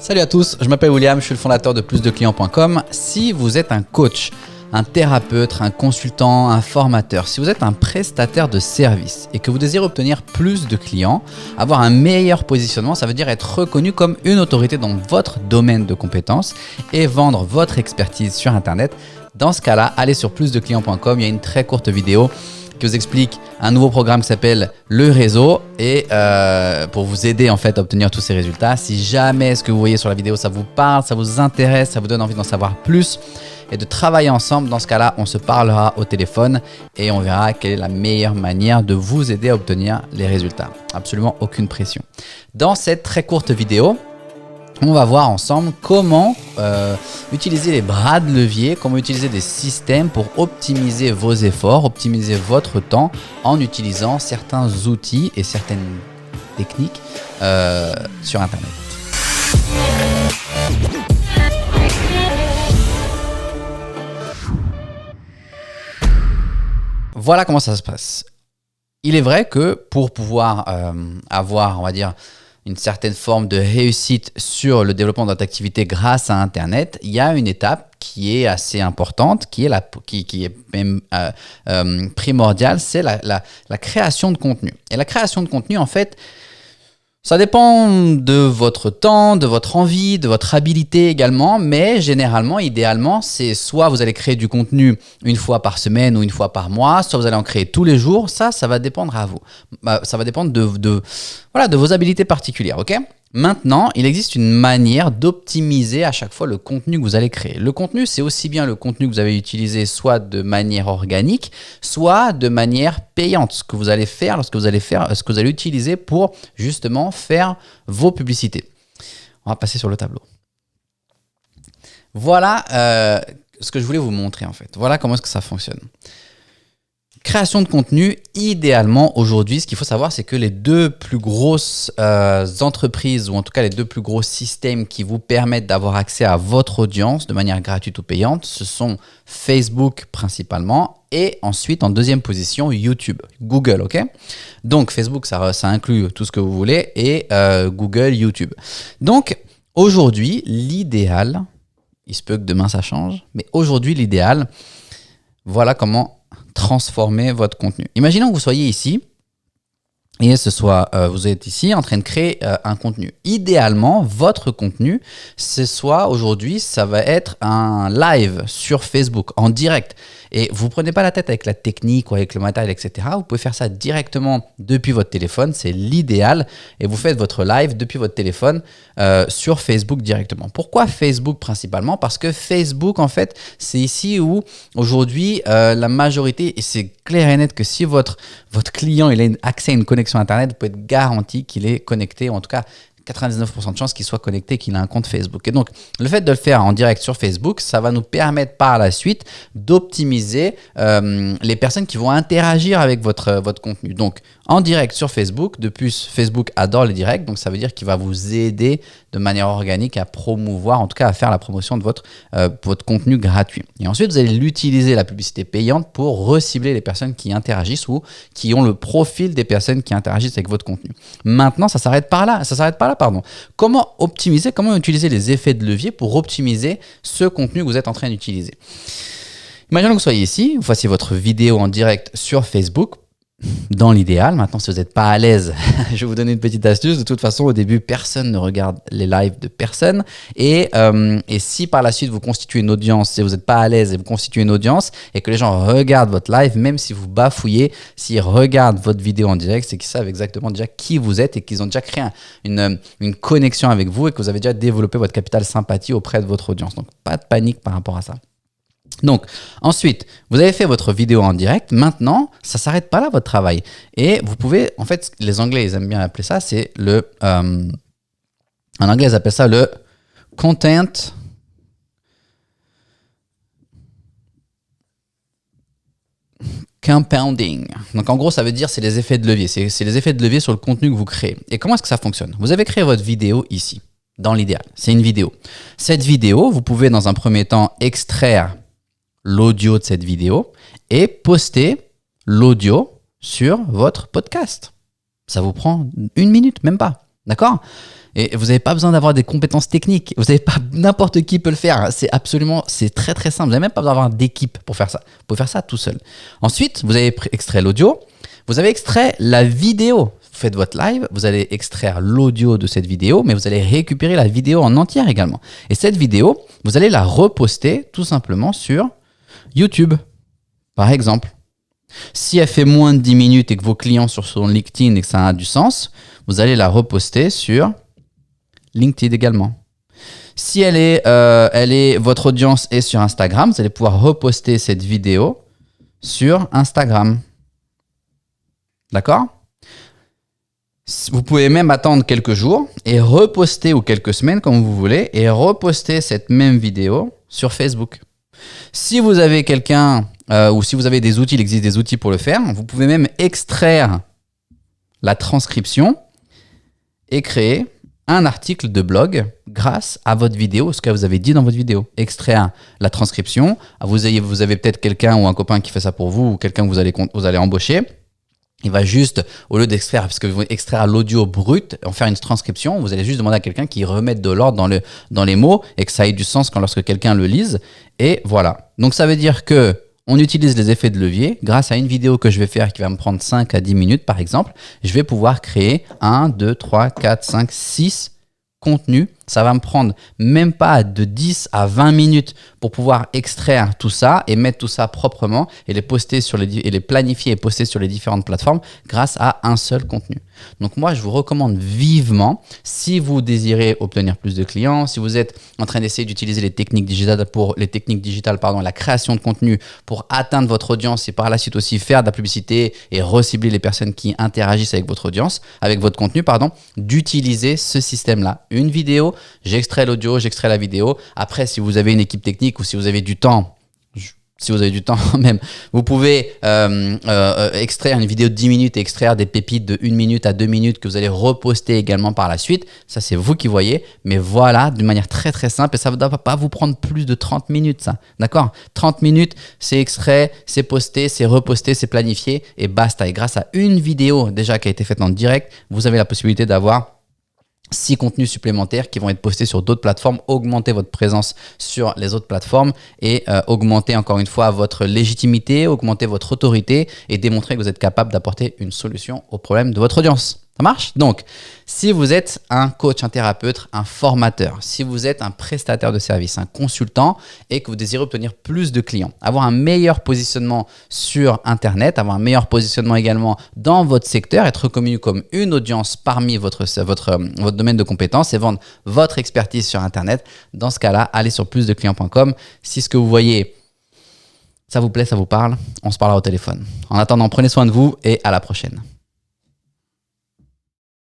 Salut à tous, je m'appelle William, je suis le fondateur de plusdeclients.com. Si vous êtes un coach, un thérapeute, un consultant, un formateur, si vous êtes un prestataire de service et que vous désirez obtenir plus de clients, avoir un meilleur positionnement, ça veut dire être reconnu comme une autorité dans votre domaine de compétences et vendre votre expertise sur Internet, dans ce cas-là, allez sur plusdeclients.com, il y a une très courte vidéo qui vous explique un nouveau programme qui s'appelle Le Réseau et pour vous aider en fait à obtenir tous ces résultats. Si jamais ce que vous voyez sur la vidéo ça vous parle, ça vous intéresse, ça vous donne envie d'en savoir plus et de travailler ensemble, dans ce cas-là, on se parlera au téléphone et on verra quelle est la meilleure manière de vous aider à obtenir les résultats. Absolument aucune pression. Dans cette très courte vidéo, on va voir ensemble comment utiliser les bras de levier, comment utiliser des systèmes pour optimiser vos efforts, optimiser votre temps en utilisant certains outils et certaines techniques sur Internet. Voilà comment ça se passe. Il est vrai que pour pouvoir avoir, on va dire, une certaine forme de réussite sur le développement de notre activité grâce à Internet, il y a une étape qui est assez importante, qui est même primordiale, c'est la création de contenu. Et la création de contenu, en fait, ça dépend de votre temps, de votre envie, de votre habilité également, mais généralement, idéalement, c'est soit vous allez créer du contenu une fois par semaine ou une fois par mois, soit vous allez en créer tous les jours. Ça va dépendre à vous. Ça va dépendre de vos habilités particulières, ok ? Maintenant, il existe une manière d'optimiser à chaque fois le contenu que vous allez créer. Le contenu, c'est aussi bien le contenu que vous avez utilisé soit de manière organique, soit de manière payante. Ce que vous allez faire ce que vous allez utiliser pour justement faire vos publicités. On va passer sur le tableau. Voilà ce que je voulais vous montrer en fait. Voilà comment est-ce que ça fonctionne. Création de contenu, idéalement aujourd'hui, ce qu'il faut savoir, c'est que les deux plus grosses entreprises, ou en tout cas les deux plus gros systèmes qui vous permettent d'avoir accès à votre audience de manière gratuite ou payante, ce sont Facebook principalement et ensuite en deuxième position YouTube, Google, ok ? Donc Facebook, ça inclut tout ce que vous voulez et Google, YouTube. Donc aujourd'hui, l'idéal, il se peut que demain ça change, mais aujourd'hui l'idéal, voilà comment transformer votre contenu. Imaginons que vous soyez ici et vous êtes ici en train de créer un contenu. Idéalement, votre contenu, aujourd'hui, ça va être un live sur Facebook en direct. Et vous ne prenez pas la tête avec la technique ou avec le matériel, etc. Vous pouvez faire ça directement depuis votre téléphone. C'est l'idéal. Et vous faites votre live depuis votre téléphone sur Facebook directement. Pourquoi Facebook principalement ? Parce que Facebook, en fait, c'est ici où aujourd'hui, la majorité, et c'est clair et net que si votre client il a accès à une connexion Internet, vous pouvez être garanti qu'il est connecté, ou en tout cas 99% de chances qu'il soit connecté, qu'il a un compte Facebook. Et donc, le fait de le faire en direct sur Facebook, ça va nous permettre par la suite d'optimiser les personnes qui vont interagir avec votre contenu. Donc, en direct sur Facebook, de plus, Facebook adore les directs, donc ça veut dire qu'il va vous aider de manière organique à promouvoir, en tout cas à faire la promotion de votre contenu gratuit. Et ensuite, vous allez l'utiliser, la publicité payante, pour recibler les personnes qui interagissent ou qui ont le profil des personnes qui interagissent avec votre contenu. Maintenant, ça s'arrête pas là. Comment utiliser les effets de levier pour optimiser ce contenu que vous êtes en train d'utiliser ? Imaginons que vous soyez ici, vous fassiez votre vidéo en direct sur Facebook. Dans l'idéal, maintenant si vous n'êtes pas à l'aise, je vais vous donner une petite astuce. De toute façon, au début, personne ne regarde les lives de personne. Et si par la suite vous constituez une audience, si vous n'êtes pas à l'aise et vous constituez une audience et que les gens regardent votre live, même si vous bafouillez, s'ils regardent votre vidéo en direct, c'est qu'ils savent exactement déjà qui vous êtes et qu'ils ont déjà créé une connexion avec vous et que vous avez déjà développé votre capital sympathie auprès de votre audience. Donc, pas de panique par rapport à ça. Donc, ensuite, vous avez fait votre vidéo en direct. Maintenant, ça ne s'arrête pas là, votre travail. Et vous pouvez, en fait, les Anglais, ils aiment bien appeler ça, c'est en anglais, ils appellent ça le content compounding. Donc, en gros, ça veut dire c'est les effets de levier. C'est les effets de levier sur le contenu que vous créez. Et comment est-ce que ça fonctionne ? Vous avez créé votre vidéo ici, dans l'idéal. C'est une vidéo. Cette vidéo, vous pouvez, dans un premier temps, extraire l'audio de cette vidéo et poster l'audio sur votre podcast. Ça vous prend 1 minute, même pas. D'accord ? Et vous n'avez pas besoin d'avoir des compétences techniques. Vous n'avez pas n'importe qui peut le faire. C'est très très simple. Vous n'avez même pas besoin d'avoir d'équipe pour faire ça. Vous pouvez faire ça tout seul. Ensuite, vous avez extrait l'audio. Vous avez extrait la vidéo. Vous faites votre live. Vous allez extraire l'audio de cette vidéo, mais vous allez récupérer la vidéo en entière également. Et cette vidéo, vous allez la reposter tout simplement sur YouTube, par exemple. Si elle fait moins de 10 minutes et que vos clients sont sur LinkedIn et que ça a du sens, vous allez la reposter sur LinkedIn également. Si votre audience est sur Instagram, vous allez pouvoir reposter cette vidéo sur Instagram. D'accord ? Vous pouvez même attendre quelques jours et reposter, ou quelques semaines comme vous voulez, et reposter cette même vidéo sur Facebook. Si vous avez quelqu'un ou si vous avez des outils, il existe des outils pour le faire, vous pouvez même extraire la transcription et créer un article de blog grâce à votre vidéo, ce que vous avez dit dans votre vidéo. Extraire la transcription, vous avez peut-être quelqu'un ou un copain qui fait ça pour vous, ou quelqu'un que vous allez embaucher. Il va juste, au lieu d'extraire, parce que vous extraire l'audio brut, en faire une transcription, vous allez juste demander à quelqu'un qui remette de l'ordre dans les mots et que ça ait du sens lorsque quelqu'un le lise. Et voilà. Donc ça veut dire que on utilise les effets de levier. Grâce à une vidéo que je vais faire qui va me prendre 5 à 10 minutes par exemple, je vais pouvoir créer 1, 2, 3, 4, 5, 6 contenus. Ça va me prendre même pas de 10 à 20 minutes pour pouvoir extraire tout ça et mettre tout ça proprement et les poster et les planifier et poster sur les différentes plateformes grâce à un seul contenu. Donc moi, je vous recommande vivement, si vous désirez obtenir plus de clients, si vous êtes en train d'essayer d'utiliser les techniques digitales la création de contenu pour atteindre votre audience et par la suite aussi faire de la publicité et recibler les personnes qui interagissent avec votre audience, avec votre contenu, d'utiliser ce système-là. Une vidéo, j'extrais l'audio, j'extrais la vidéo. Après, si vous avez une équipe technique ou si vous avez du temps, même, vous pouvez extraire une vidéo de 10 minutes et extraire des pépites de 1 minute à 2 minutes que vous allez reposter également par la suite. Ça, c'est vous qui voyez. Mais voilà, d'une manière très très simple. Et ça ne va pas vous prendre plus de 30 minutes, ça. D'accord ? 30 minutes, c'est extrait, c'est posté, c'est reposté, c'est planifié et basta. Et grâce à une vidéo déjà qui a été faite en direct, vous avez la possibilité d'avoir 6 contenus supplémentaires qui vont être postés sur d'autres plateformes, augmenter votre présence sur les autres plateformes et augmenter encore une fois votre légitimité, augmenter votre autorité et démontrer que vous êtes capable d'apporter une solution aux problèmes de votre audience. Ça marche ? Donc, si vous êtes un coach, un thérapeute, un formateur, si vous êtes un prestataire de service, un consultant et que vous désirez obtenir plus de clients, avoir un meilleur positionnement sur Internet, avoir un meilleur positionnement également dans votre secteur, être reconnu comme une audience parmi votre domaine de compétences et vendre votre expertise sur Internet, dans ce cas-là, allez sur plusdeclients.com. Si ce que vous voyez, ça vous plaît, ça vous parle, on se parlera au téléphone. En attendant, prenez soin de vous et à la prochaine.